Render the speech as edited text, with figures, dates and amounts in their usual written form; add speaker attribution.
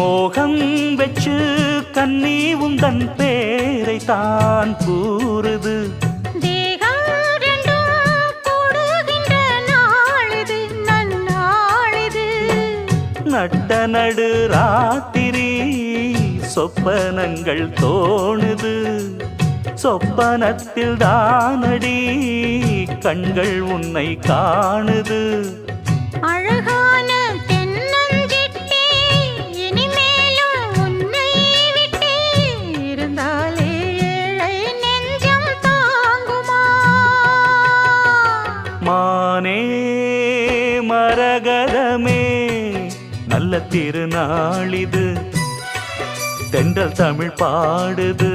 Speaker 1: மோகம் வெச்சு கன்னி உந்தன் பேரை தான் கூறுது.
Speaker 2: தேகம் ரெண்டும் கூடுகின்ற நாளிது நன்னாளிது.
Speaker 1: நட்ட நடு ராத்திரி சொப்பனங்கள் தோணுது. சொப்பனத்தில் தானடி கண்கள் உன்னை காணுது.
Speaker 2: அழகான தென்னஞ்சிட்டே இனிமேலும் உன்னை விட்டே இருந்தாலே ஏழை நெஞ்சம் தாங்குமா?
Speaker 1: மானே மரகதமே நல்ல திருநாளிது. தென்றல் தமிழ் பாடுது.